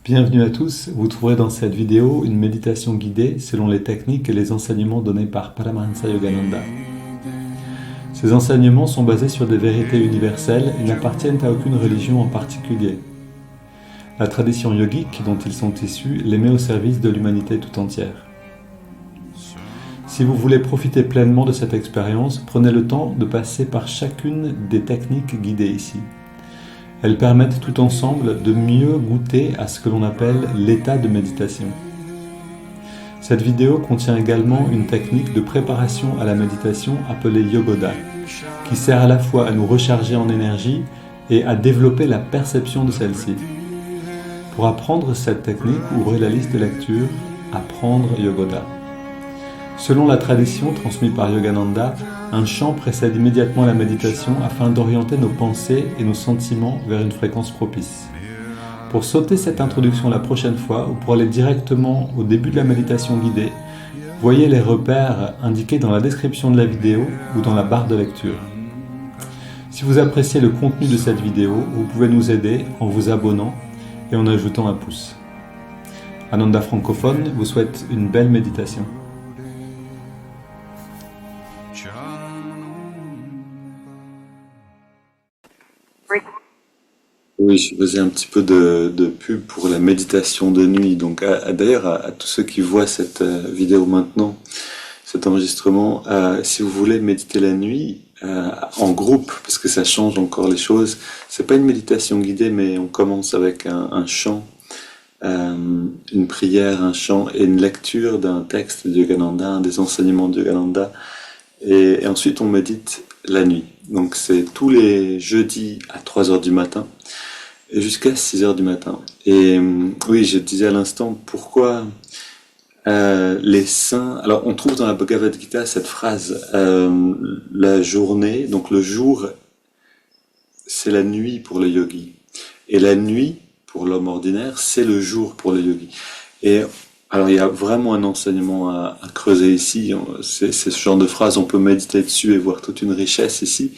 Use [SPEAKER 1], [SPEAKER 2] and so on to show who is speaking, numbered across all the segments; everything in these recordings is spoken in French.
[SPEAKER 1] Bienvenue à tous, vous trouverez dans cette vidéo une méditation guidée selon les techniques et les enseignements donnés par Paramahansa Yogananda. Ces enseignements sont basés sur des vérités universelles et n'appartiennent à aucune religion en particulier. La tradition yogique dont ils sont issus les met au service de l'humanité tout entière. Si vous voulez profiter pleinement de cette expérience, prenez le temps de passer par chacune des techniques guidées ici. Elles permettent tout ensemble de mieux goûter à ce que l'on appelle l'état de méditation. Cette vidéo contient également une technique de préparation à la méditation appelée Yogoda, qui sert à la fois à nous recharger en énergie et à développer la perception de celle-ci. Pour apprendre cette technique, ouvrez la liste de lecture « Apprendre Yogoda ». Selon la tradition transmise par Yogananda, un chant précède immédiatement la méditation afin d'orienter nos pensées et nos sentiments vers une fréquence propice. Pour sauter cette introduction la prochaine fois ou pour aller directement au début de la méditation guidée, voyez les repères indiqués dans la description de la vidéo ou dans la barre de lecture. Si vous appréciez le contenu de cette vidéo, vous pouvez nous aider en vous abonnant et en ajoutant un pouce. Ananda francophone vous souhaite une belle méditation.
[SPEAKER 2] Oui, je faisais un petit peu de pub pour la méditation de nuit. Donc, d'ailleurs, à tous ceux qui voient cette vidéo maintenant, cet enregistrement, si vous voulez méditer la nuit en groupe, parce que ça change encore les choses, c'est pas une méditation guidée, mais on commence avec un chant, une prière, un chant et une lecture d'un texte de Yogananda, des enseignements de Yogananda, et ensuite on médite la nuit. Donc, c'est tous les jeudis à 3 heures du matin. Et jusqu'à 6 heures du matin. Et oui, je disais à l'instant, pourquoi les saints... Alors, on trouve dans la Bhagavad Gita cette phrase, la journée, donc le jour, c'est la nuit pour le yogi. Et la nuit, pour l'homme ordinaire, c'est le jour pour le yogi. Et alors, il y a vraiment un enseignement à creuser ici. C'est ce genre de phrase, on peut méditer dessus et voir toute une richesse ici.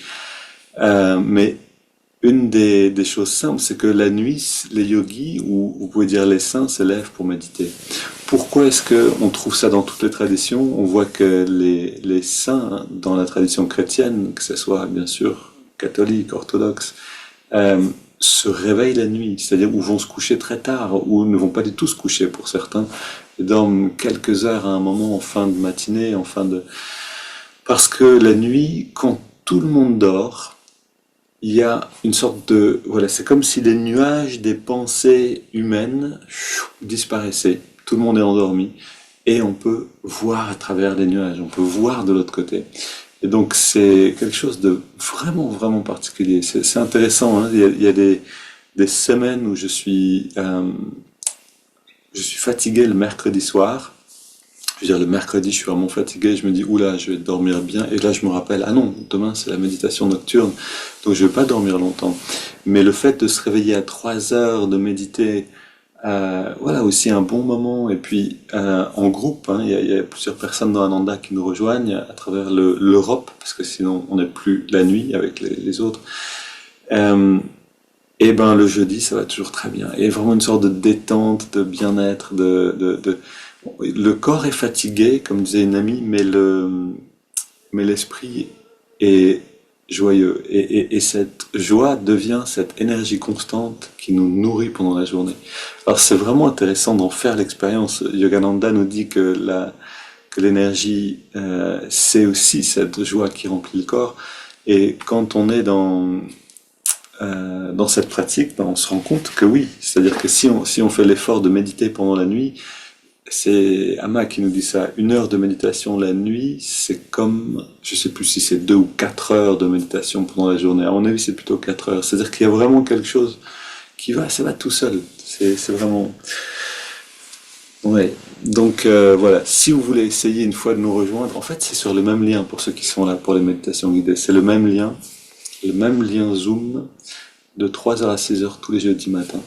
[SPEAKER 2] Mais une des choses simples, c'est que la nuit, les yogis, ou vous pouvez dire les saints, se lèvent pour méditer. Pourquoi est-ce qu'on trouve ça dans toutes les traditions? On voit que les saints, dans la tradition chrétienne, que ce soit bien sûr catholique, orthodoxe, se réveillent la nuit, c'est-à-dire ou vont se coucher très tard, ou ne vont pas du tout se coucher pour certains, et dorment quelques heures à un moment en fin de matinée, Parce que la nuit, quand tout le monde dort, il y a une sorte de... Voilà, c'est comme si les nuages des pensées humaines disparaissaient. Tout le monde est endormi et on peut voir à travers les nuages, on peut voir de l'autre côté. Et donc c'est quelque chose de vraiment, vraiment particulier. C'est intéressant, hein. Il y a des semaines où je suis fatigué le mercredi soir. Je veux dire, le mercredi, je suis vraiment fatigué, je me dis, oula, je vais dormir bien. Et là, je me rappelle, ah non, demain, c'est la méditation nocturne, donc je vais pas dormir longtemps. Mais le fait de se réveiller à 3 heures, de méditer, voilà, aussi un bon moment. Et puis, en groupe, hein, il y a plusieurs personnes dans Ananda qui nous rejoignent à travers l'Europe, parce que sinon, on n'est plus la nuit avec les autres. Et ben, le jeudi, ça va toujours très bien. Il y a vraiment une sorte de détente, de bien-être, le corps est fatigué, comme disait une amie, mais l'esprit est joyeux. Et cette joie devient cette énergie constante qui nous nourrit pendant la journée. Alors c'est vraiment intéressant d'en faire l'expérience. Yogananda nous dit que l'énergie, c'est aussi cette joie qui remplit le corps. Et quand on est dans cette pratique, ben on se rend compte que oui. C'est-à-dire que si on fait l'effort de méditer pendant la nuit, c'est Amma qui nous dit ça, 1 heure de méditation la nuit, c'est comme, je sais plus si c'est 2 ou 4 heures de méditation pendant la journée. À mon avis, c'est plutôt 4 heures. C'est-à-dire qu'il y a vraiment quelque chose ça va tout seul. C'est vraiment... Ouais. Donc voilà, si vous voulez essayer une fois de nous rejoindre, en fait c'est sur le même lien pour ceux qui sont là pour les méditations guidées. C'est le même lien Zoom de 3 heures à 6 heures tous les jeudis matin.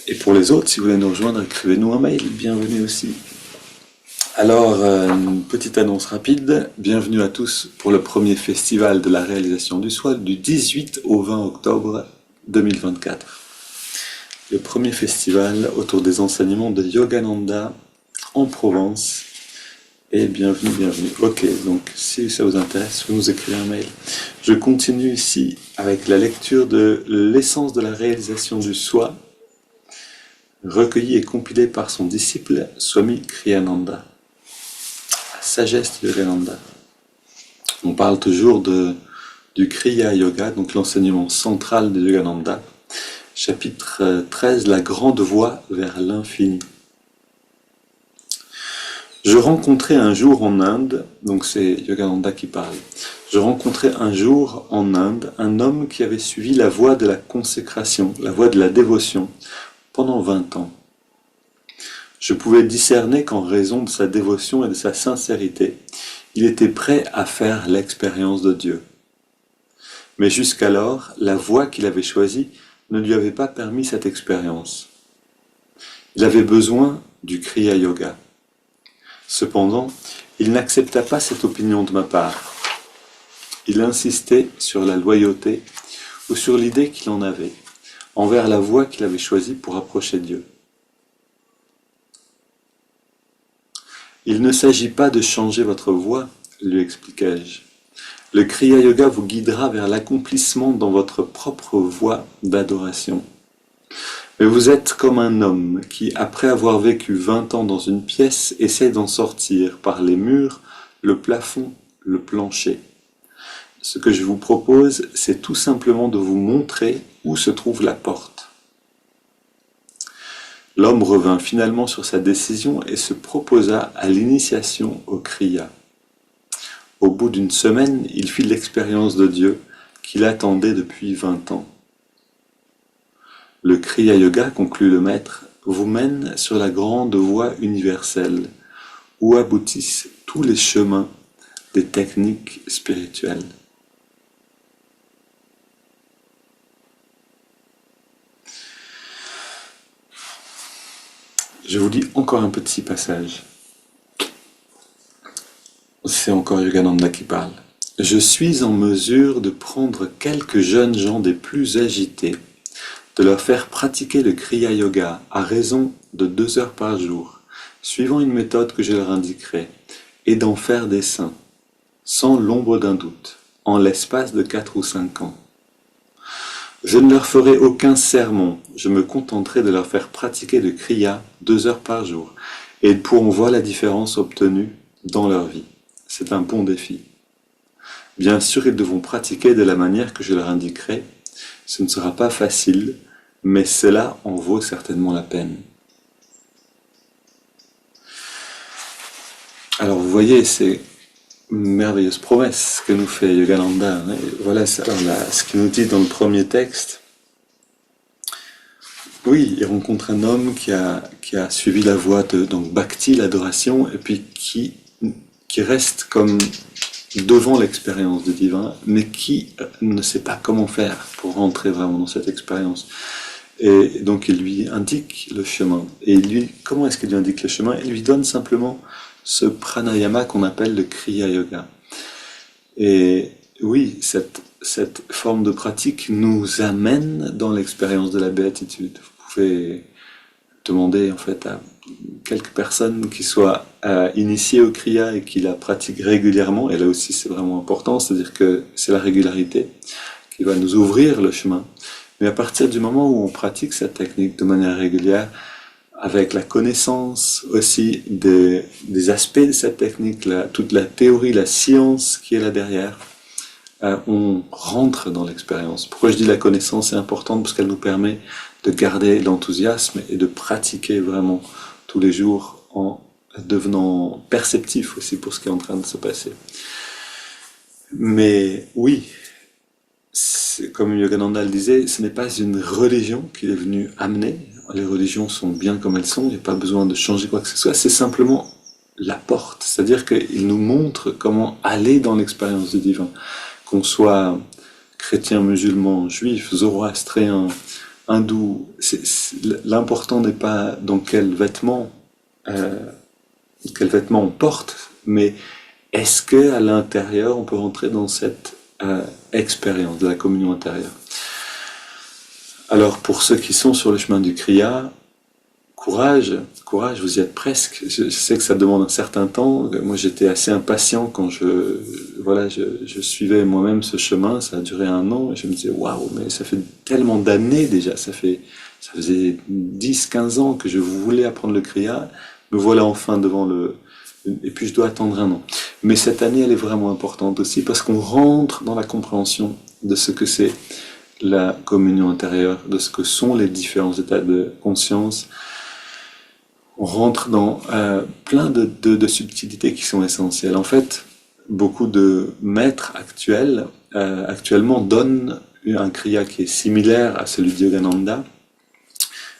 [SPEAKER 2] Et pour les autres, si vous voulez nous rejoindre, écrivez-nous un mail, bienvenue aussi. Alors, une petite annonce rapide, bienvenue à tous pour le premier festival de la réalisation du soi, du 18 au 20 octobre 2024. le premier festival autour des enseignements de Yogananda en Provence. Et bienvenue, bienvenue. Ok, donc si ça vous intéresse, vous nous écrivez un mail. Je continue ici avec la lecture de l'essence de la réalisation du soi, recueillie et compilée par son disciple Swami Kriyananda. La sagesse de Yogananda. On parle toujours du Kriya Yoga, donc l'enseignement central de Yogananda. Chapitre 13, la grande voie vers l'infini. Je rencontrai un jour en Inde, donc c'est Yogananda qui parle, je rencontrai un jour en Inde un homme qui avait suivi la voie de la consécration, la voie de la dévotion, pendant 20 ans. Je pouvais discerner qu'en raison de sa dévotion et de sa sincérité, il était prêt à faire l'expérience de Dieu. Mais jusqu'alors, la voie qu'il avait choisie ne lui avait pas permis cette expérience. Il avait besoin du Kriya Yoga. Cependant, il n'accepta pas cette opinion de ma part. Il insistait sur la loyauté ou sur l'idée qu'il en avait envers la voie qu'il avait choisie pour approcher Dieu. Il ne s'agit pas de changer votre voie, lui expliquai-je. Le Kriya Yoga vous guidera vers l'accomplissement dans votre propre voie d'adoration. Mais vous êtes comme un homme qui, après avoir vécu 20 ans dans une pièce, essaie d'en sortir par les murs, le plafond, le plancher. Ce que je vous propose, c'est tout simplement de vous montrer où se trouve la porte. L'homme revint finalement sur sa décision et se proposa à l'initiation au Kriya. Au bout d'une semaine, il fit l'expérience de Dieu qu'il attendait depuis 20 ans. Le Kriya Yoga, conclut le maître, vous mène sur la grande voie universelle, où aboutissent tous les chemins des techniques spirituelles. Je vous lis encore un petit passage. C'est encore Yogananda qui parle. Je suis en mesure de prendre quelques jeunes gens des plus agités, de leur faire pratiquer le Kriya Yoga à raison de 2 heures par jour, suivant une méthode que je leur indiquerai, et d'en faire des saints, sans l'ombre d'un doute, en l'espace de 4 ou 5 ans. Je ne leur ferai aucun sermon, je me contenterai de leur faire pratiquer le Kriya 2 heures par jour, et ils pourront voir la différence obtenue dans leur vie. C'est un bon défi. Bien sûr, ils devront pratiquer de la manière que je leur indiquerai. Ce ne sera pas facile, mais cela en vaut certainement la peine. Alors vous voyez, c'est une merveilleuse promesse que nous fait Yogananda. Voilà ce qu'il nous dit dans le premier texte. Oui, il rencontre un homme qui a suivi la voie de bhakti, l'adoration, et puis qui reste comme devant l'expérience du divin, mais qui ne sait pas comment faire pour rentrer vraiment dans cette expérience. Et donc il lui indique le chemin. Et comment est-ce qu'il lui indique le chemin? Il lui donne simplement ce pranayama qu'on appelle le Kriya Yoga. Et oui, cette forme de pratique nous amène dans l'expérience de la béatitude. Vous pouvez demander en fait à quelques personnes qui soient initiées au Kriya et qui la pratiquent régulièrement, et là aussi c'est vraiment important, c'est-à-dire que c'est la régularité qui va nous ouvrir le chemin. Mais à partir du moment où on pratique cette technique de manière régulière, avec la connaissance aussi des aspects de cette technique, toute la théorie, la science qui est là derrière, on rentre dans l'expérience. Pourquoi je dis la connaissance est importante? Parce qu'elle nous permet de garder l'enthousiasme et de pratiquer vraiment tous les jours en devenant perceptif aussi pour ce qui est en train de se passer. Mais oui, comme Yogananda le disait, ce n'est pas une religion qu'il est venu amener. Les religions sont bien comme elles sont, il n'y a pas besoin de changer quoi que ce soit, c'est simplement la porte. C'est-à-dire qu'il nous montre comment aller dans l'expérience du divin. Qu'on soit chrétien, musulman, juif, zoroastrien, hindou, l'important n'est pas dans quel vêtement on porte, mais est-ce qu'à l'intérieur on peut rentrer dans cette expérience de la communion intérieure. Alors pour ceux qui sont sur le chemin du Kriya, courage, courage, vous y êtes presque. Je sais que ça demande un certain temps. Moi, j'étais assez impatient quand je suivais moi-même ce chemin. Ça a duré 1 an et je me disais, waouh, mais ça fait tellement d'années déjà. Ça faisait 10, 15 ans que je voulais apprendre le Kriya. Me voilà enfin devant et puis je dois attendre 1 an. Mais cette année, elle est vraiment importante aussi parce qu'on rentre dans la compréhension de ce que c'est la communion intérieure, de ce que sont les différents états de conscience. On rentre dans plein de subtilités qui sont essentielles. En fait, beaucoup de maîtres actuellement donnent un kriya qui est similaire à celui de Yogananda,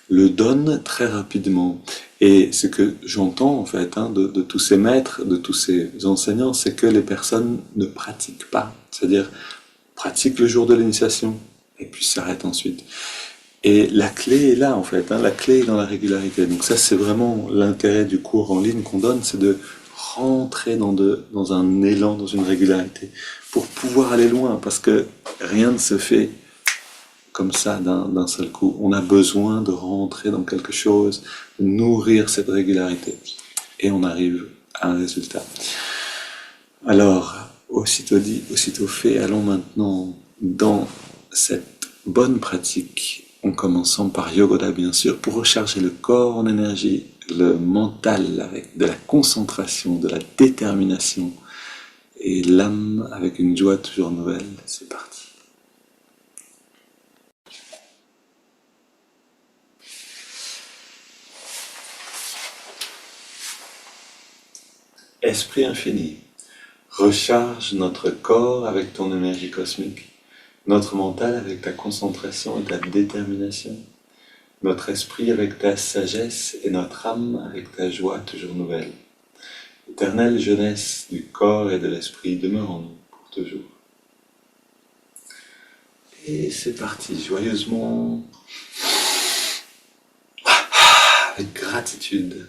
[SPEAKER 2] le donnent très rapidement. Et ce que j'entends en fait de tous ces maîtres, de tous ces enseignants, c'est que les personnes ne pratiquent pas. C'est-à-dire pratiquent le jour de l'initiation et puis s'arrêtent ensuite. Et la clé est là, en fait, la clé est dans la régularité. Donc ça, c'est vraiment l'intérêt du cours en ligne qu'on donne, c'est de rentrer dans un élan, dans une régularité, pour pouvoir aller loin, parce que rien ne se fait comme ça d'un seul coup. On a besoin de rentrer dans quelque chose, de nourrir cette régularité, et on arrive à un résultat. Alors, aussitôt dit, aussitôt fait, allons maintenant dans cette bonne pratique, en commençant par Yogoda bien sûr, pour recharger le corps en énergie, le mental avec de la concentration, de la détermination, et l'âme avec une joie toujours nouvelle. C'est parti. Esprit infini, recharge notre corps avec ton énergie cosmique, notre mental avec ta concentration et ta détermination, notre esprit avec ta sagesse et notre âme avec ta joie toujours nouvelle. Éternelle jeunesse du corps et de l'esprit, demeure en nous pour toujours. Et c'est parti, joyeusement, avec gratitude.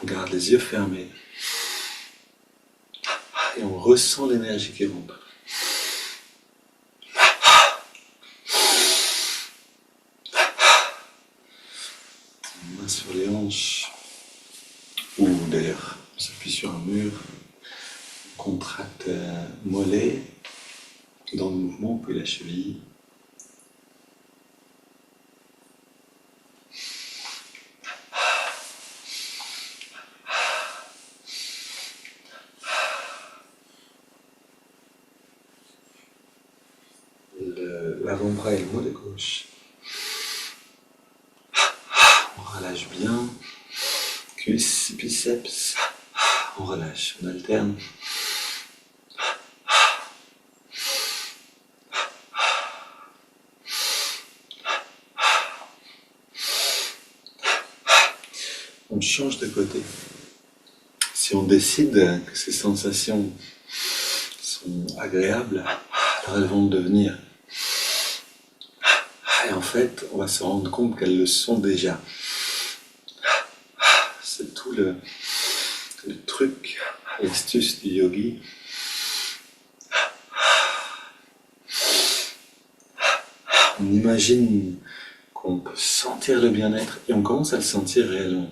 [SPEAKER 2] On garde les yeux fermés et on ressent l'énergie qui rentre. Main sur les hanches, ou d'ailleurs on s'appuie sur un mur, on contracte mollet, dans le mouvement puis la cheville. L'avant-bras et le mollet gauche. On relâche bien, cuisses, biceps, on relâche, on alterne. On change de côté. Si on décide que ces sensations sont agréables, alors elles vont le devenir. Et en fait, on va se rendre compte qu'elles le sont déjà. C'est tout le truc, l'astuce du yogi. On imagine qu'on peut sentir le bien-être et on commence à le sentir réellement.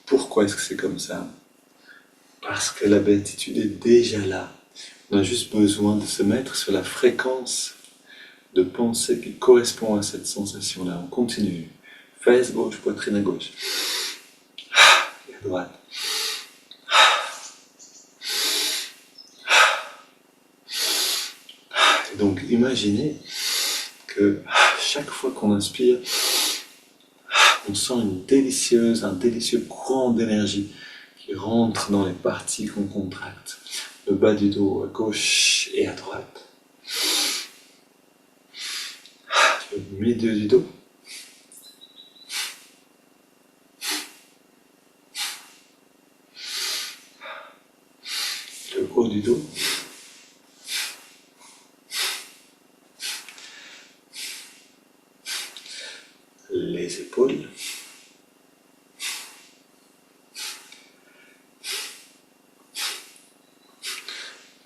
[SPEAKER 2] Pourquoi est-ce que c'est comme ça? Parce que la béatitude est déjà là. On a juste besoin de se mettre sur la fréquence de pensée qui correspond à cette sensation-là. On continue. Fesse gauche, poitrine à gauche. Et à droite. Et donc imaginez que chaque fois qu'on inspire, on sent un délicieux courant d'énergie qui rentre dans les parties qu'on contracte. Le bas du dos à gauche et à droite. Le milieu du dos. Le haut du dos. les épaules.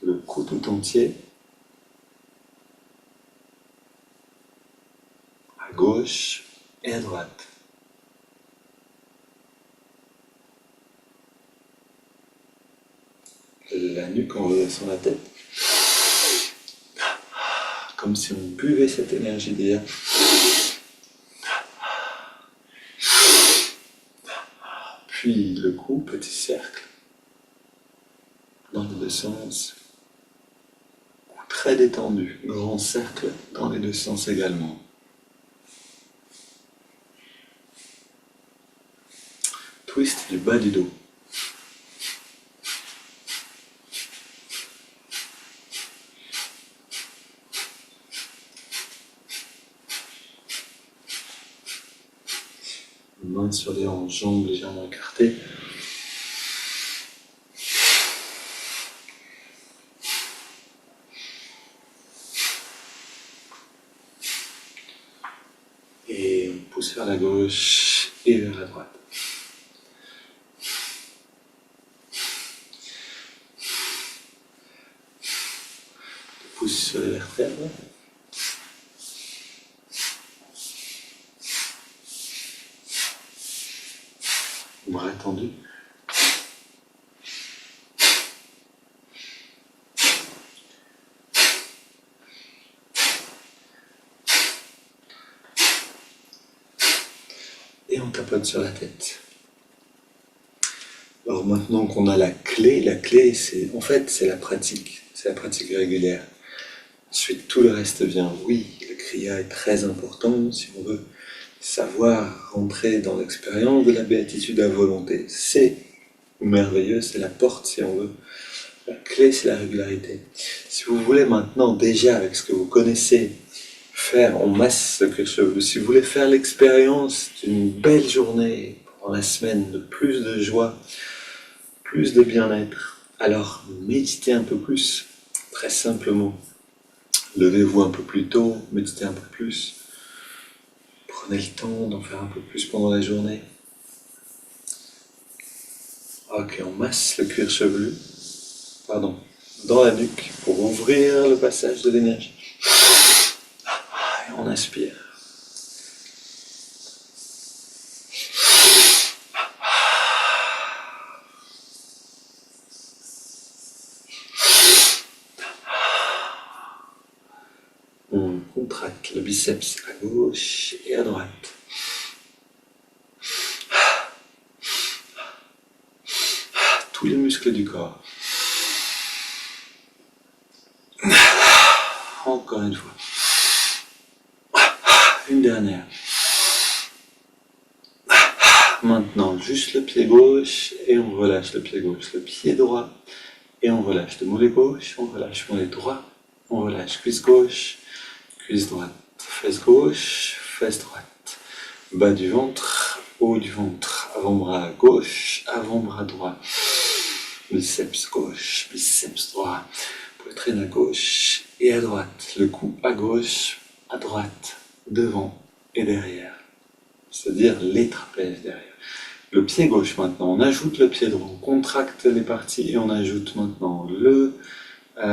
[SPEAKER 2] Le cou tout entier. À gauche et à droite. La nuque en redressant la tête. Comme si on buvait cette énergie d'hier. Puis le cou, petit cercle. Dans les deux sens. Cou très détendu. Grand cercle dans les deux sens également. Twist du bas du dos. Mains sur les hanches, jambes légèrement écartées. Et on pousse vers la gauche et vers la droite. On pousse sur les vertèbres. Bras tendus. Et on tapote sur la tête. Alors maintenant qu'on a la clé c'est la pratique. C'est la pratique régulière. Ensuite tout le reste vient. Oui, le kriya est très important si on veut savoir rentrer dans l'expérience de la béatitude à volonté. C'est merveilleux, c'est la porte si on veut. La clé, c'est la régularité. Si vous voulez maintenant, déjà avec ce que vous connaissez, faire, on masse ce cuir chevelu. Si vous voulez faire l'expérience d'une belle journée pendant la semaine, de plus de joie, plus de bien-être, alors méditez un peu plus, très simplement. Levez-vous un peu plus tôt, méditez un peu plus. Prenez le temps d'en faire un peu plus pendant la journée. Ok, on masse le cuir chevelu, dans la nuque pour ouvrir le passage de l'énergie. Et on inspire. On contracte le biceps à gauche et à droite. Tous les muscles du corps. Encore une fois. Une dernière. Maintenant, juste le pied gauche et on relâche le pied gauche. Le pied droit et on relâche le mollet gauche, on relâche le mollet droit, on relâche cuisse gauche, cuisse droite, fesse gauche, fesse droite. Bas du ventre, haut du ventre, avant-bras gauche, avant-bras droit. Biceps gauche, biceps droit, poitrine à gauche et à droite. Le cou à gauche, à droite, devant et derrière. C'est-à-dire les trapèzes derrière. Le pied gauche maintenant, on ajoute le pied droit, on contracte les parties et on ajoute maintenant le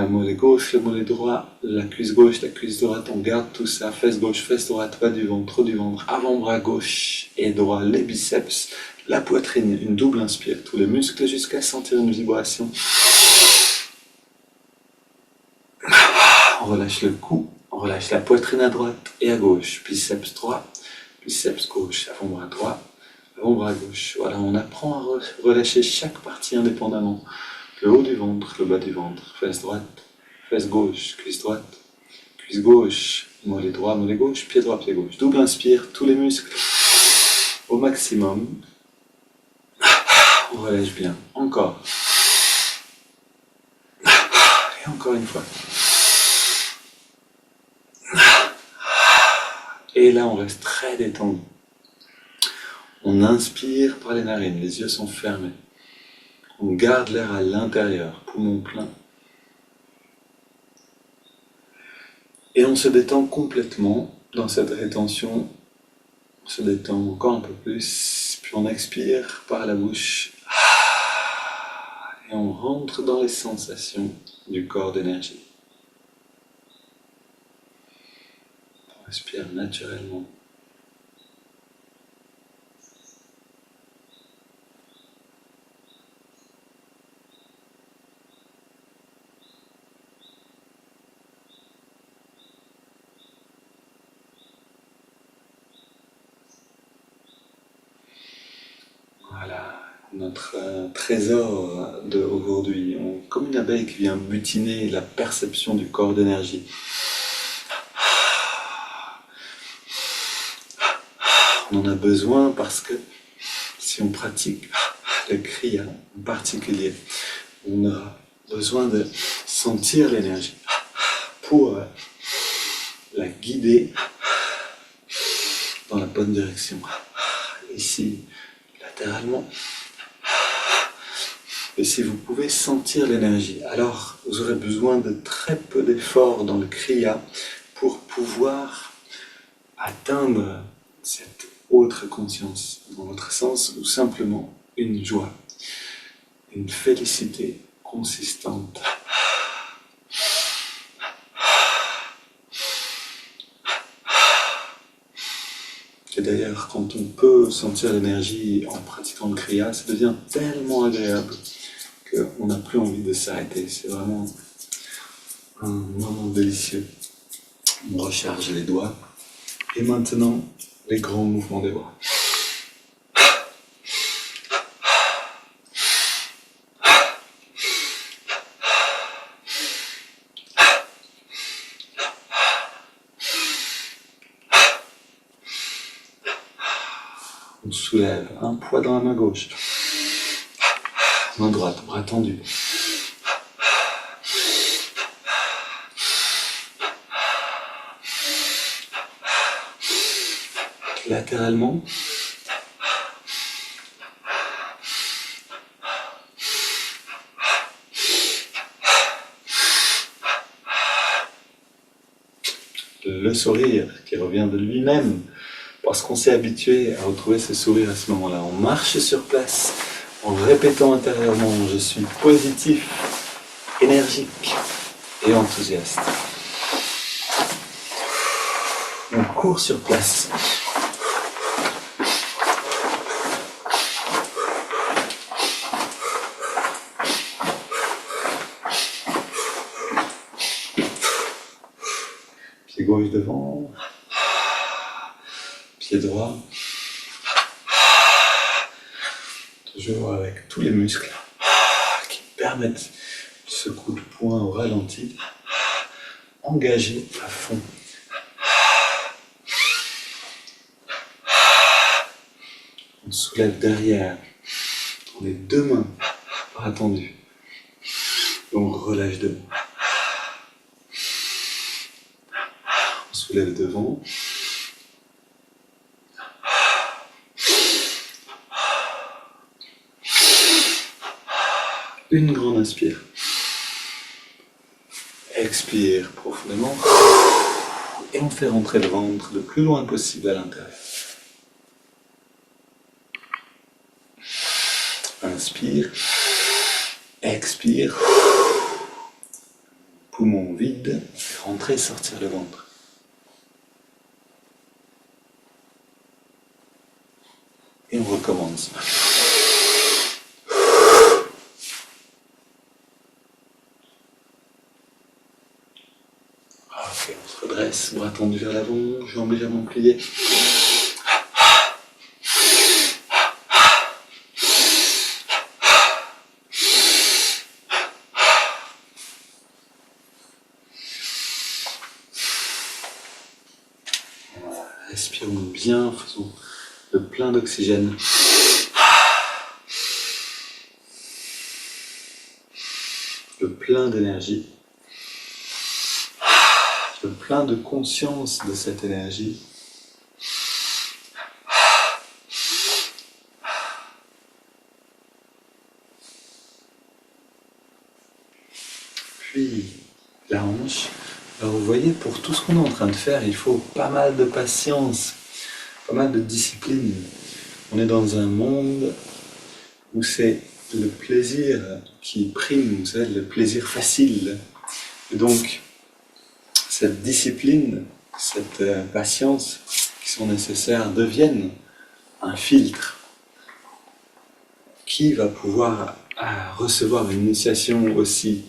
[SPEAKER 2] mollet gauche, le mollet droit, la cuisse gauche, la cuisse droite, on garde tout ça, fesse gauche, fesse droite, bas du ventre, haut du ventre, avant-bras gauche et droit, les biceps, la poitrine, une double inspire, tous les muscles jusqu'à sentir une vibration. On relâche le cou, on relâche la poitrine à droite et à gauche, biceps droit, biceps gauche, avant-bras droit, avant-bras gauche. Voilà, on apprend à relâcher chaque partie indépendamment. Le haut du ventre, le bas du ventre, fesse droite, fesse gauche, cuisse gauche, mollet droit, mollet gauche, pied droit, pied gauche. Double inspire, tous les muscles au maximum. On relâche bien. Encore. Et encore une fois. Et là, on reste très détendu. On inspire par les narines, les yeux sont fermés. On garde l'air à l'intérieur, poumon plein. Et on se détend complètement dans cette rétention On se détend encore un peu plus, puis on expire par la bouche. Et on rentre dans les sensations du corps d'énergie. On respire naturellement. Voilà, notre trésor d'aujourd'hui, comme une abeille qui vient butiner la perception du corps d'énergie. On en a besoin parce que si on pratique le kriya en particulier, on aura besoin de sentir l'énergie pour la guider dans la bonne direction. Ici, latéralement. Et si vous pouvez sentir l'énergie, alors vous aurez besoin de très peu d'efforts dans le kriya pour pouvoir atteindre cette autre conscience, dans votre sens, ou simplement une joie, une félicité consistante. Et d'ailleurs, quand on peut sentir l'énergie en pratiquant le kriya, ça devient tellement agréable qu'on n'a plus envie de s'arrêter. C'est vraiment un moment délicieux. On recharge les doigts. Et maintenant, les grands mouvements des bras. On soulève un poids dans la main gauche. Main droite, bras tendu. Latéralement. Le sourire qui revient de lui-même, parce qu'on s'est habitué à retrouver ce sourire à ce moment-là. On marche sur place en répétant intérieurement « Je suis positif, énergique et enthousiaste ». On court sur place. Pied gauche devant, pied droit, toujours avec tous les muscles qui permettent ce coup de poing au ralenti, engagé à fond. On soulève derrière, on les deux mains, bras tendus, on relâche devant. On soulève devant. Une grande inspire. Expire profondément. Et on fait rentrer le ventre le plus loin possible à l'intérieur. Inspire. Expire. Poumon vide. Rentrer, sortir le ventre. Et on recommence. Ok, on se redresse, bras tendus vers l'avant, jambes légèrement pliées. Respirons bien, faisons le plein d'oxygène. Le plein d'énergie. Le plein de conscience de cette énergie. Puis la hanche. Alors vous voyez, pour tout ce qu'on est en train de faire, il faut pas mal de patience. pas mal de disciplines. On est dans un monde où c'est le plaisir qui prime, vous savez, le plaisir facile. Et donc, cette discipline, cette patience qui sont nécessaires deviennent un filtre. Qui va pouvoir recevoir une initiation aussi,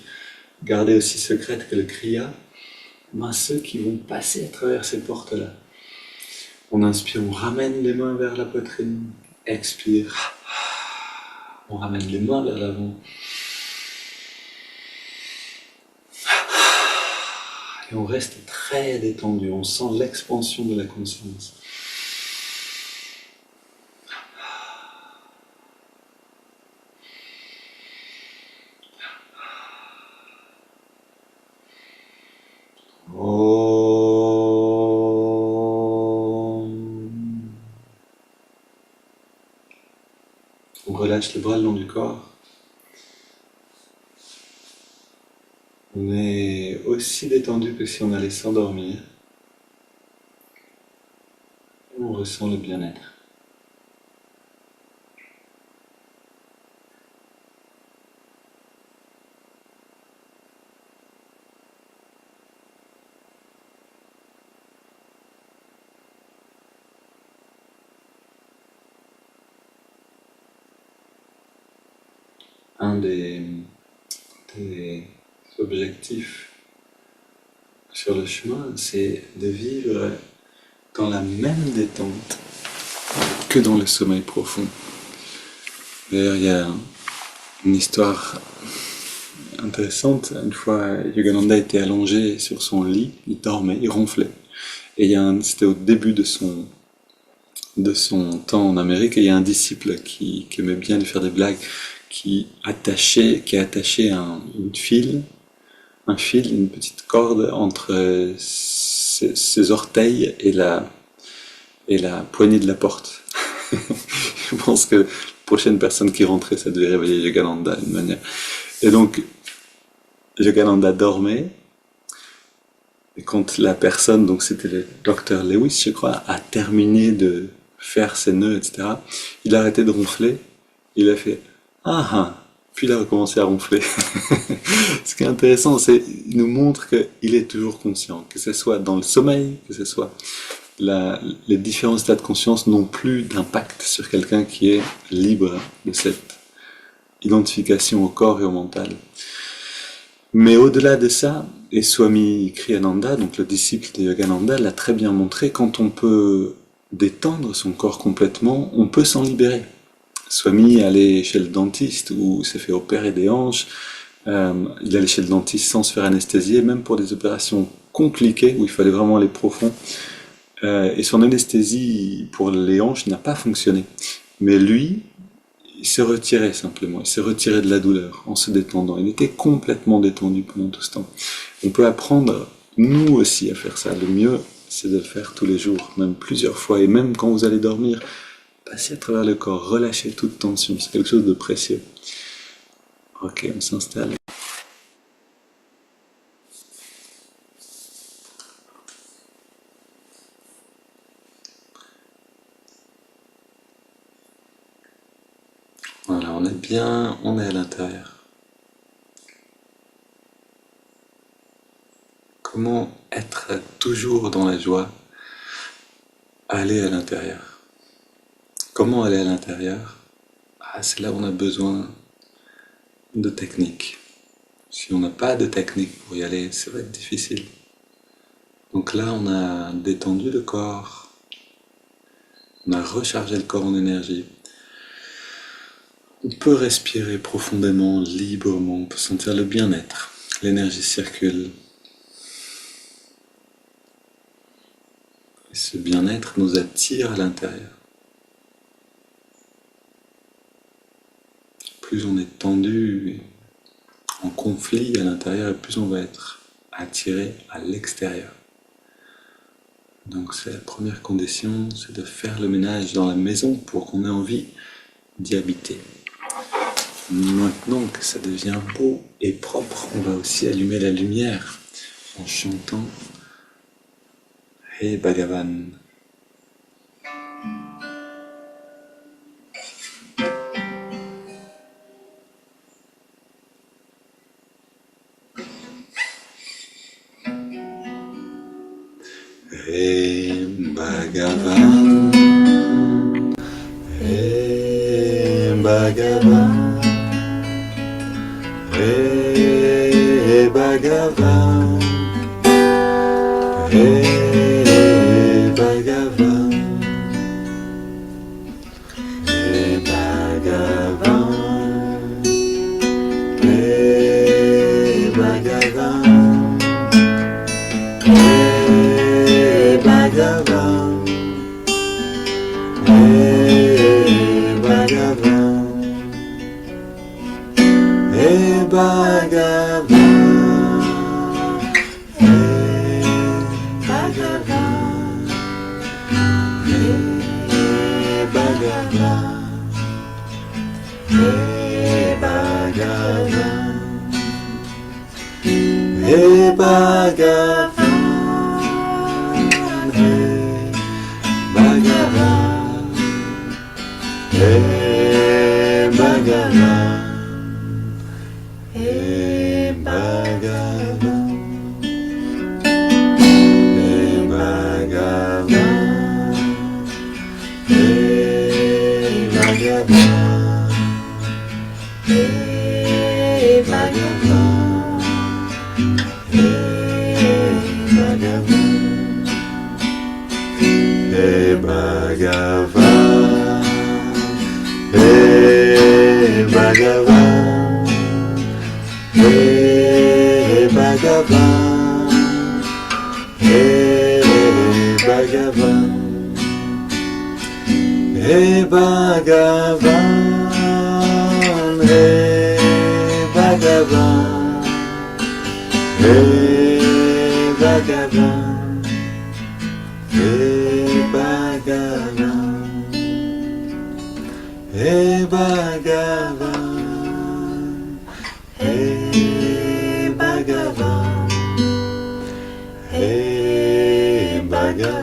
[SPEAKER 2] gardée aussi secrète que le Kriya? Ben, ceux qui vont passer à travers ces portes-là. On inspire, on ramène les mains vers la poitrine. Expire. On ramène les mains vers l'avant. Et on reste très détendu. On sent l'expansion de la conscience. On relâche les bras le long du corps. On est aussi détendu que si on allait s'endormir. On ressent le bien-être. Un des objectifs sur le chemin, c'est de vivre dans la même détente que dans le sommeil profond. D'ailleurs, il y a une histoire intéressante. Une fois, Yogananda était allongé sur son lit, il dormait, il ronflait. Et c'était au début de son temps en Amérique, et il y a un disciple qui aimait bien lui faire des blagues, qui a attaché une petite corde entre ses orteils et la poignée de la porte. Je pense que la prochaine personne qui rentrait, ça devait réveiller Yogananda d'une manière. Et donc, Yogananda dormait, et quand la personne, donc c'était le docteur Lewis, je crois, a terminé de faire ses nœuds, etc., il a arrêté de ronfler, il a fait « Ah ah !» Puis il a recommencé à ronfler. Ce qui est intéressant, c'est qu'il nous montre qu'il est toujours conscient, que ce soit dans le sommeil, que ce soit les différents états de conscience n'ont plus d'impact sur quelqu'un qui est libre de cette identification au corps et au mental. Mais au-delà de ça, et Swami Kriyananda, donc le disciple de Yogananda, l'a très bien montré, quand on peut détendre son corps complètement, on peut s'en libérer. Swami allait chez le dentiste où il s'est fait opérer des hanches, il allait chez le dentiste sans se faire anesthésier, même pour des opérations compliquées où il fallait vraiment aller profond. Et son anesthésie pour les hanches n'a pas fonctionné. Mais lui, il s'est retiré simplement, il s'est retiré de la douleur en se détendant. Il était complètement détendu pendant tout ce temps. On peut apprendre, nous aussi, à faire ça. Le mieux, c'est de le faire tous les jours, même plusieurs fois. Et même quand vous allez dormir, passez à travers le corps, relâchez toute tension, c'est quelque chose de précieux. Ok, on s'installe. Voilà, on est bien, on est à l'intérieur. Comment être toujours dans la joie? Aller à l'intérieur. Comment aller à l'intérieur? C'est là où on a besoin de technique. Si on n'a pas de technique pour y aller, ça va être difficile. Donc là, on a détendu le corps, on a rechargé le corps en énergie. On peut respirer profondément, librement, on peut sentir le bien-être. L'énergie circule. Et ce bien-être nous attire à l'intérieur. Plus on est tendu et en conflit à l'intérieur, et plus on va être attiré à l'extérieur. Donc c'est la première condition, c'est de faire le ménage dans la maison pour qu'on ait envie d'y habiter. Maintenant que ça devient beau et propre, on va aussi allumer la lumière en chantant Hey Bhagavan. Bhagavan, He Bhagavan, He Bhagavan, He Bhagavan, He Bhagavan, He Bhagavan, He Bhagavan, He Bhagavan, He Bhagavan, He Bhagavan, He Bhagavan, He Bhagavan, He Bhagavan, He Bhagavan, He Bhagavan. He Bhagavan, He Bhagavan, He Bhagavan, He Bhagavan, He Bhagavan, He Bhagavan, He Bhagavan, He Bhagavan, He Bhagavan, He Bhagavan, He Bhagavan,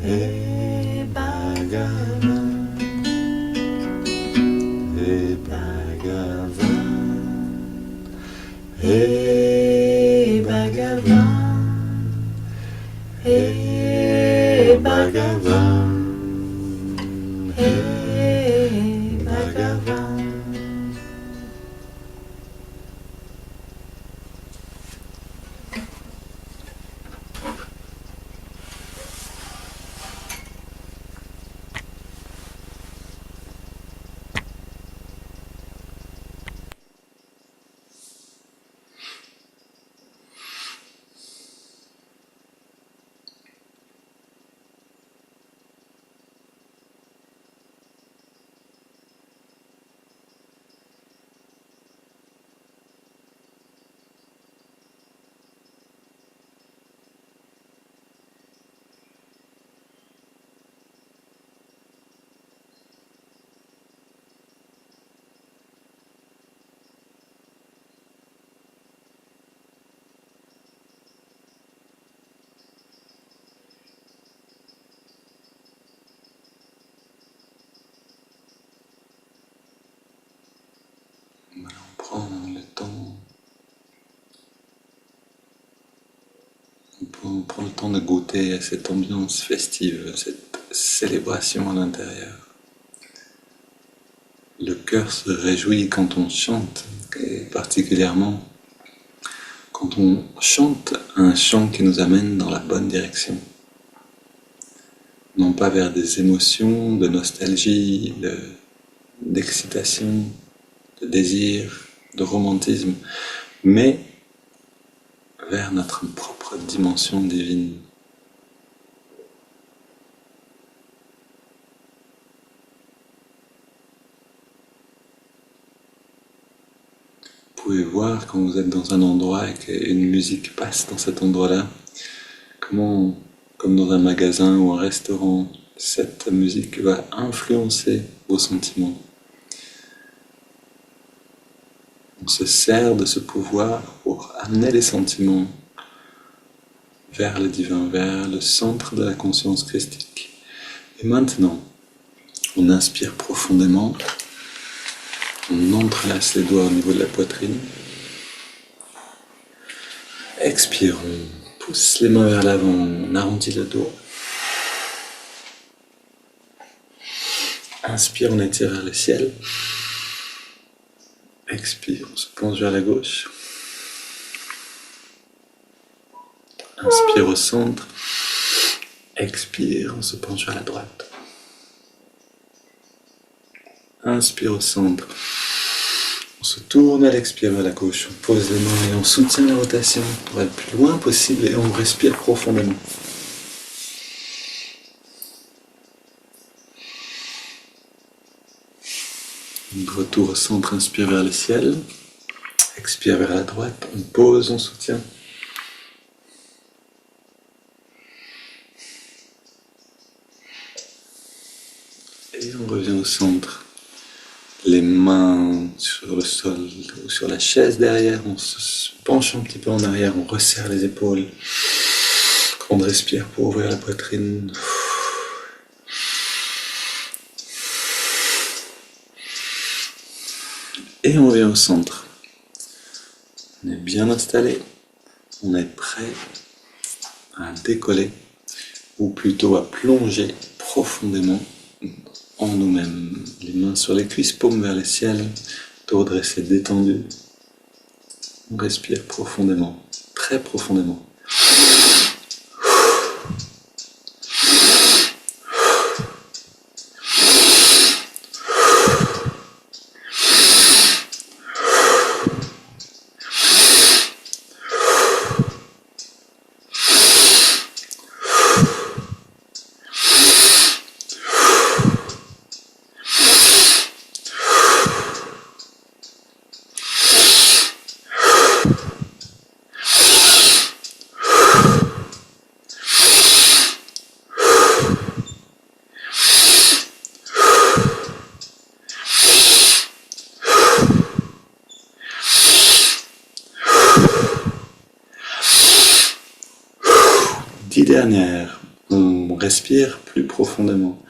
[SPEAKER 2] He Bhagavan, He Bhagavan, He Bhagavan, He Bhagavan, He Bhagavan. Prendre le temps, on prend le temps de goûter à cette ambiance festive, à cette célébration à l'intérieur. Le cœur se réjouit quand on chante, et particulièrement quand on chante un chant qui nous amène dans la bonne direction. Non pas vers des émotions de nostalgie, d'excitation, de désir, de romantisme, mais vers notre propre dimension divine. Vous pouvez voir quand vous êtes dans un endroit et qu'une musique passe dans cet endroit-là, comment, comme dans un magasin ou un restaurant, cette musique va influencer vos sentiments. On se sert de ce pouvoir pour amener les sentiments vers le divin, vers le centre de la conscience christique. Et maintenant, on inspire profondément, on entrelace les doigts au niveau de la poitrine. Expirons pousse les mains vers l'avant, on arrondit le dos. Inspire, on étire vers le ciel. Expire, on se penche vers la gauche. Inspire au centre. Expire, on se penche vers la droite. Inspire au centre. On se tourne à l'expire vers la gauche. On pose les mains et on soutient la rotation pour être le plus loin possible et on respire profondément. Retour au centre, inspire vers le ciel. Expire vers la droite. On pose, on soutient. Et on revient au centre. Les mains sur le sol ou sur la chaise derrière, on se penche un petit peu en arrière, on resserre les épaules. Grande respire pour ouvrir la poitrine. Et on revient au centre. On est bien installé, on est prêt à décoller, ou plutôt à plonger profondément en nous-mêmes. Les mains sur les cuisses, paumes vers le ciel, dos dressé, détendu. On respire profondément, très profondément. Dernière, on respire plus profondément.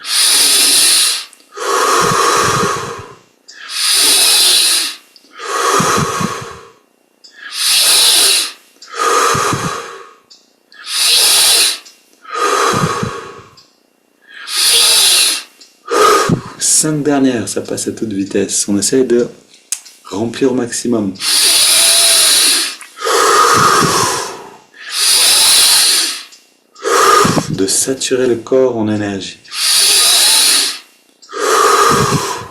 [SPEAKER 2] Cinq dernières, ça passe à toute vitesse. On essaye de remplir au maximum. De saturer le corps en énergie,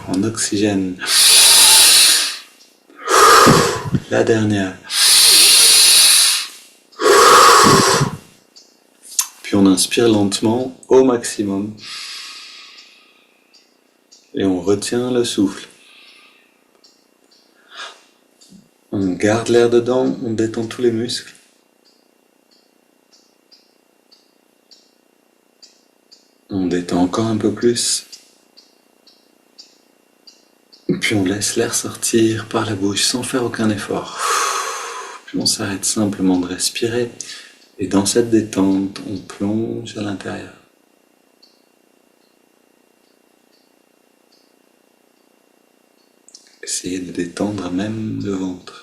[SPEAKER 2] en oxygène. La dernière. Puis on inspire lentement au maximum. Et on retient le souffle. On garde l'air dedans, on détend tous les muscles. On détend encore un peu plus. Puis on laisse l'air sortir par la bouche sans faire aucun effort. Puis on s'arrête simplement de respirer. Et dans cette détente, on plonge à l'intérieur. Essayez de détendre même le ventre.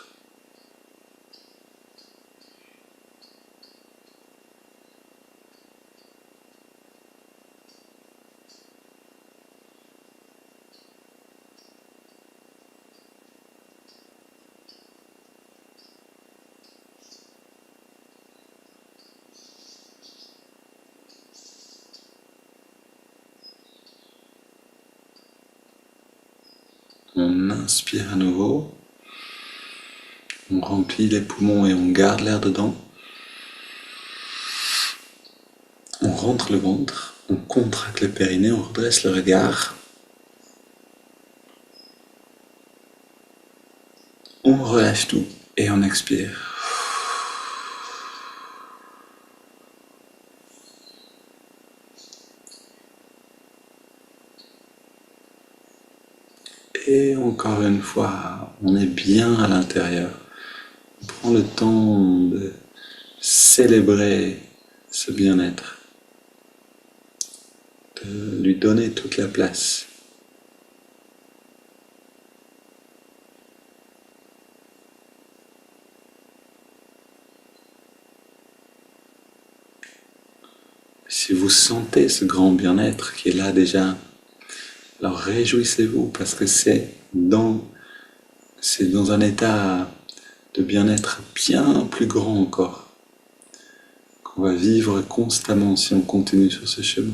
[SPEAKER 2] On inspire à nouveau, on remplit les poumons et on garde l'air dedans. On rentre le ventre, on contracte le périnée, on redresse le regard. On relâche tout et on expire. Et encore une fois, on est bien à l'intérieur. On prend le temps de célébrer ce bien-être, de lui donner toute la place. sentez ce grand bien-être qui est là déjà, alors réjouissez-vous parce que c'est dans un état de bien-être bien plus grand encore qu'on va vivre constamment si on continue sur ce chemin.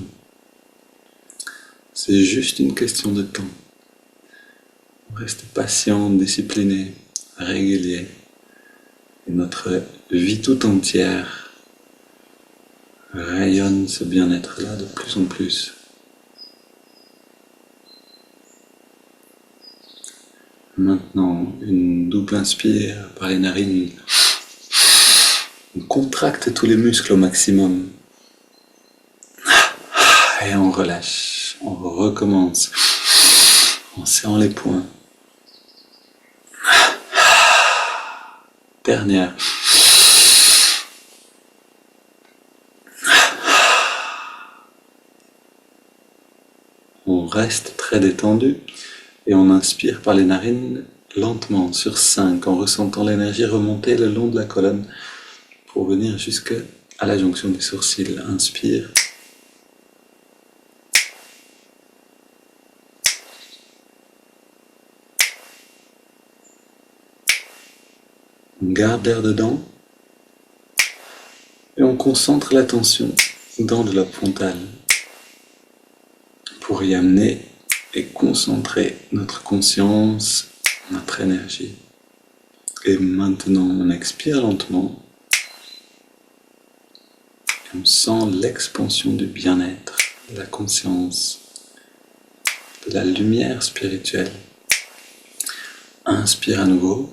[SPEAKER 2] C'est juste une question de temps. Restez patient, discipliné, régulier. Et notre vie tout entière rayonne ce bien-être-là de plus en plus. Maintenant, une double inspire par les narines. On contracte tous les muscles au maximum. Et on relâche. On recommence en serrant les poings. Dernière. On reste très détendu et on inspire par les narines lentement sur 5 en ressentant l'énergie remonter le long de la colonne pour venir jusqu'à la jonction des sourcils. Inspire. On garde l'air dedans et on concentre l'attention dans le lobe frontal pour y amener et concentrer notre conscience, notre énergie. Et maintenant, on expire lentement. Et on sent l'expansion du bien-être, de la conscience, de la lumière spirituelle. Inspire à nouveau.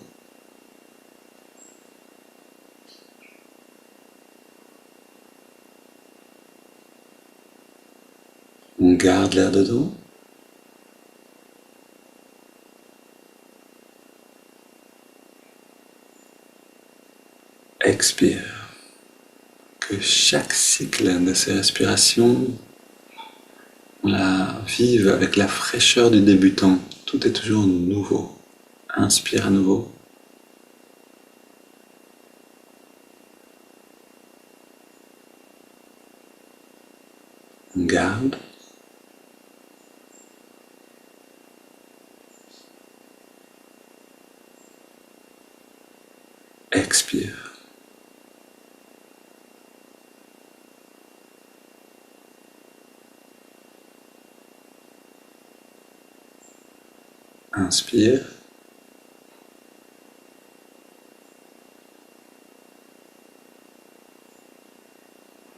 [SPEAKER 2] On garde l'air dedans. Expire. Que chaque cycle de ces respirations, on la vive avec la fraîcheur du débutant. Tout est toujours nouveau. Inspire à nouveau. On garde. Expire. Inspire.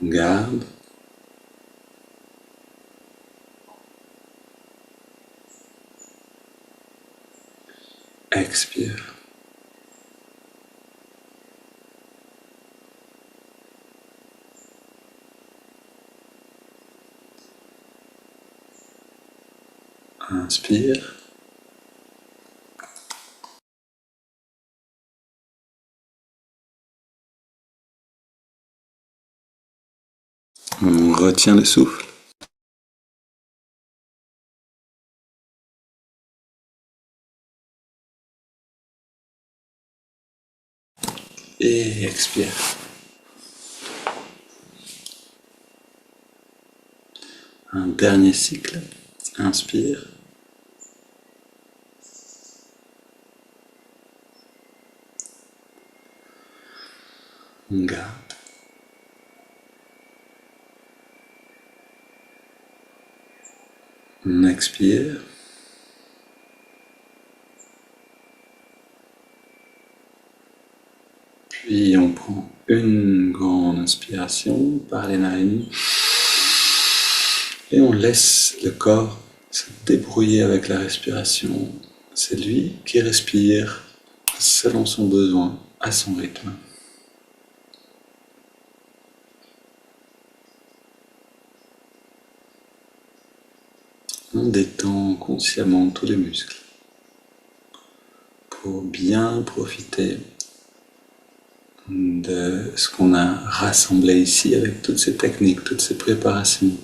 [SPEAKER 2] Garde. Expire. Inspire. On retient le souffle. Et expire. Un dernier cycle. Inspire. On garde. On expire. Puis on prend une grande inspiration par les narines et on laisse le corps se débrouiller avec la respiration. C'est lui qui respire selon son besoin, à son rythme. On détend consciemment tous les muscles pour bien profiter de ce qu'on a rassemblé ici avec toutes ces techniques, toutes ces préparations.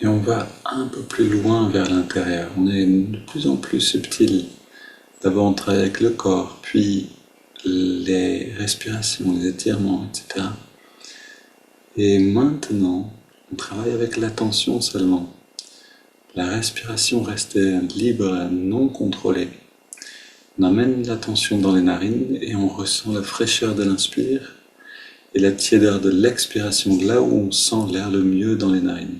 [SPEAKER 2] Et on va un peu plus loin vers l'intérieur. On est de plus en plus subtil. D'abord on travaille avec le corps, puis les respirations, les étirements, etc. Et maintenant, on travaille avec l'attention seulement. La respiration reste libre, non contrôlée. On amène l'attention dans les narines et on ressent la fraîcheur de l'inspire et la tiédeur de l'expiration, là où on sent l'air le mieux dans les narines.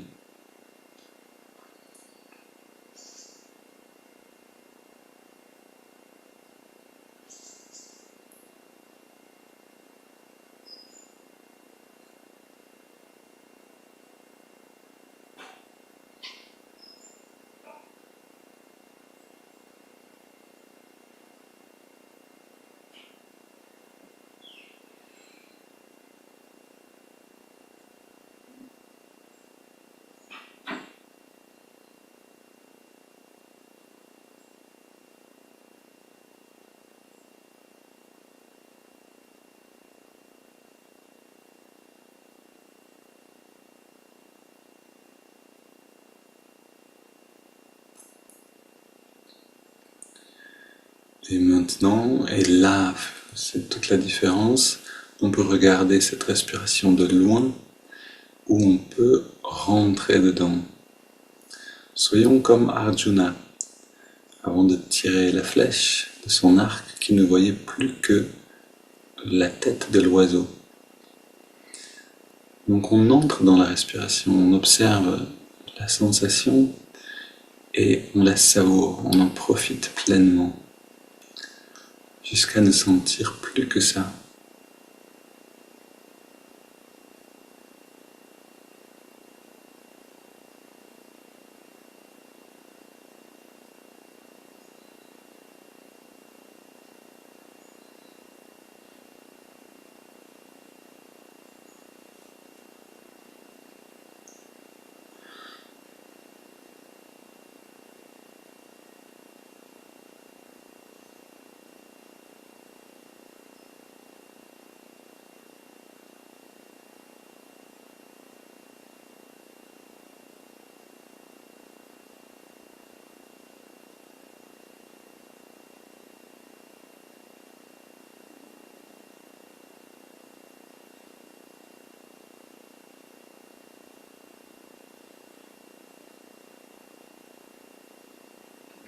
[SPEAKER 2] Et maintenant, et là, c'est toute la différence, on peut regarder cette respiration de loin ou on peut rentrer dedans. Soyons comme Arjuna, avant de tirer la flèche de son arc qui ne voyait plus que la tête de l'oiseau. Donc on entre dans la respiration, on observe la sensation et on la savoure, on en profite pleinement, jusqu'à ne sentir plus que ça.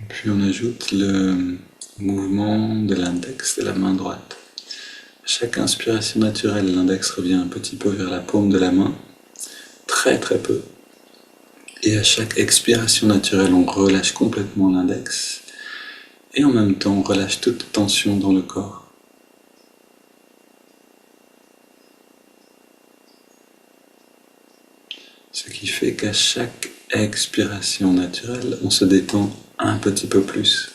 [SPEAKER 2] Puis on ajoute le mouvement de l'index de la main droite. À chaque inspiration naturelle, l'index revient un petit peu vers la paume de la main, très très peu. Et à chaque expiration naturelle, on relâche complètement l'index. Et en même temps, on relâche toute tension dans le corps. Ce qui fait qu'à chaque expiration naturelle, on se détend un petit peu plus.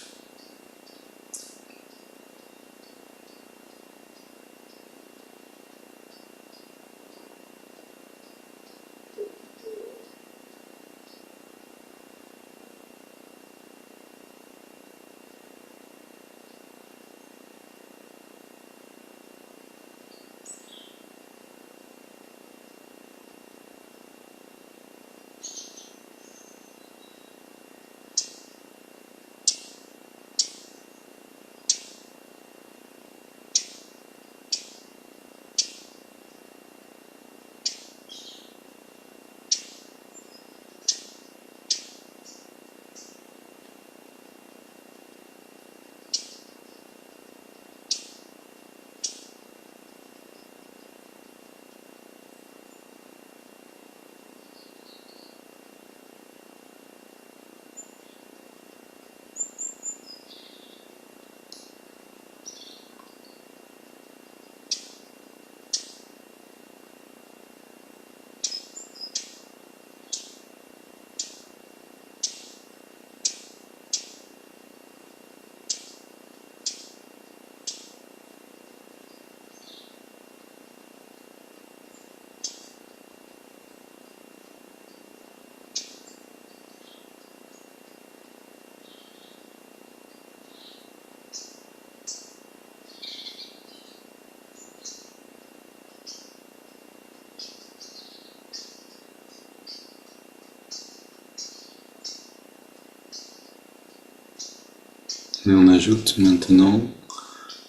[SPEAKER 2] Et on ajoute maintenant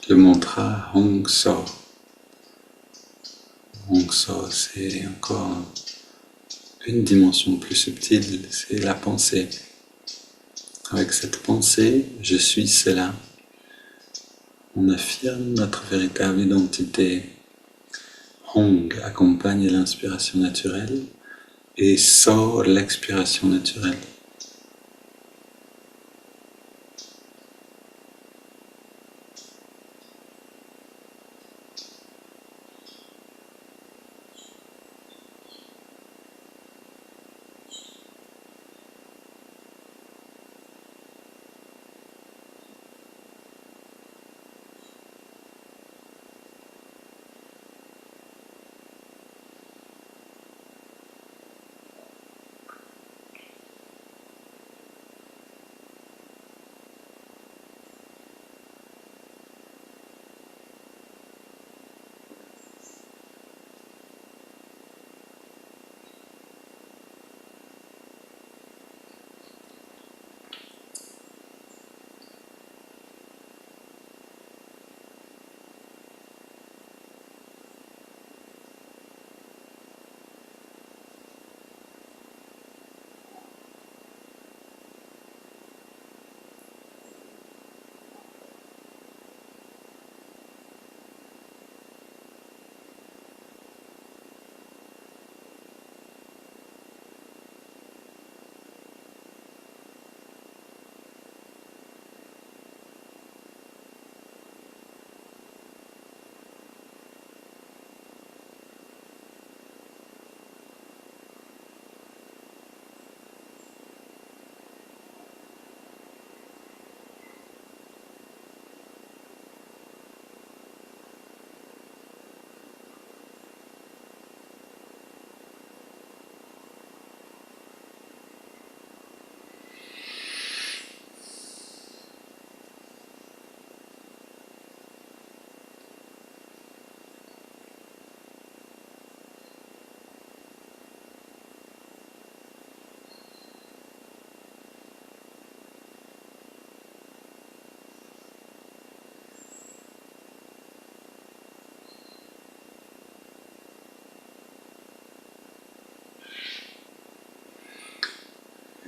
[SPEAKER 2] le mantra Hong So. Hong So, c'est encore une dimension plus subtile, c'est la pensée. Avec cette pensée, je suis cela. On affirme notre véritable identité. Hong accompagne l'inspiration naturelle et So l'expiration naturelle.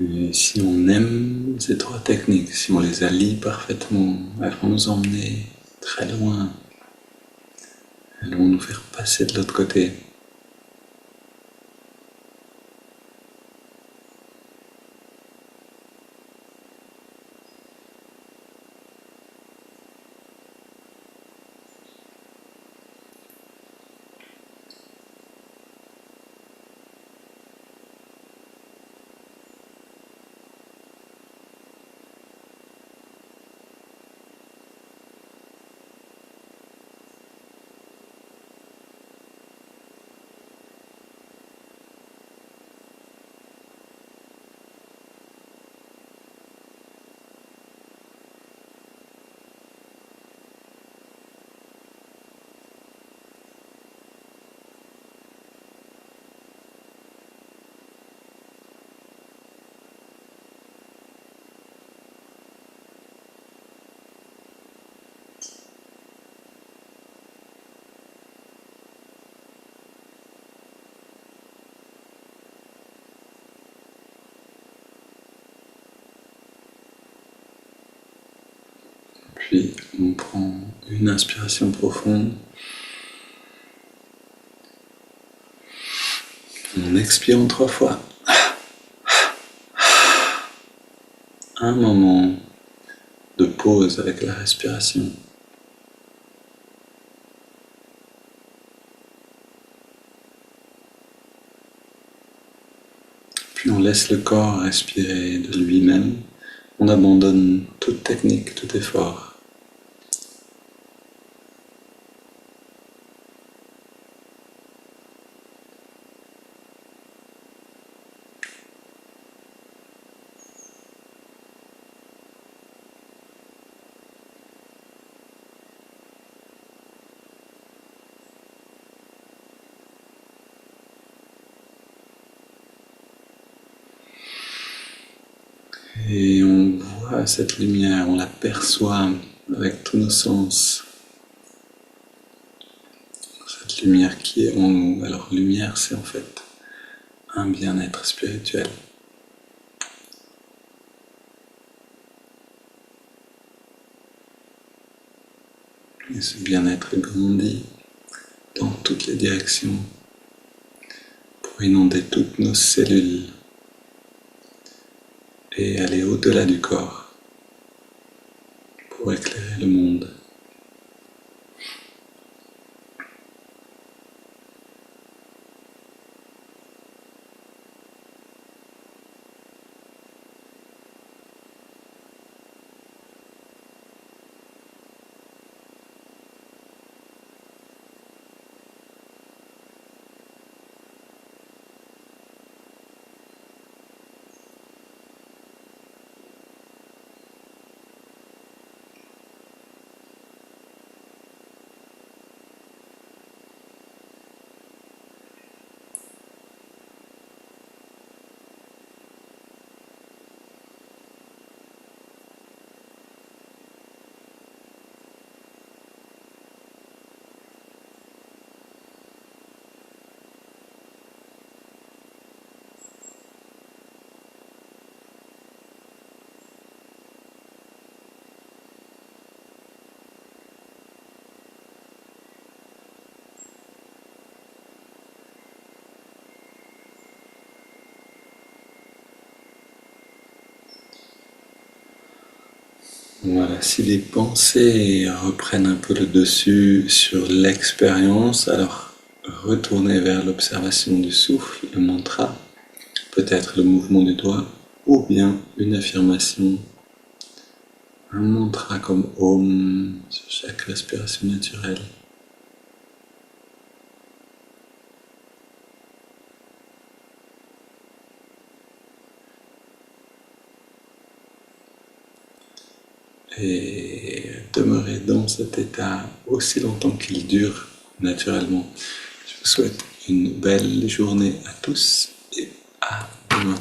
[SPEAKER 2] Et si on aime ces trois techniques, si on les allie parfaitement, elles vont nous emmener très loin. Elles vont nous faire passer de l'autre côté. Puis on prend une inspiration profonde. On expire en 3 fois. Un moment de pause avec la respiration. Puis on laisse le corps respirer de lui-même. On abandonne toute technique, tout effort. Et on voit cette lumière, on la perçoit avec tous nos sens. Cette lumière qui est en nous. Alors lumière, c'est en fait un bien-être spirituel. Et ce bien-être grandit dans toutes les directions pour inonder toutes nos cellules et aller au-delà du corps pour éclairer le monde. Voilà, si les pensées reprennent un peu le dessus sur l'expérience, alors retournez vers l'observation du souffle, le mantra, peut-être le mouvement du doigt, ou bien une affirmation, un mantra comme Om sur chaque respiration naturelle. Et demeurez dans cet état aussi longtemps qu'il dure naturellement. Je vous souhaite une belle journée à tous et à demain.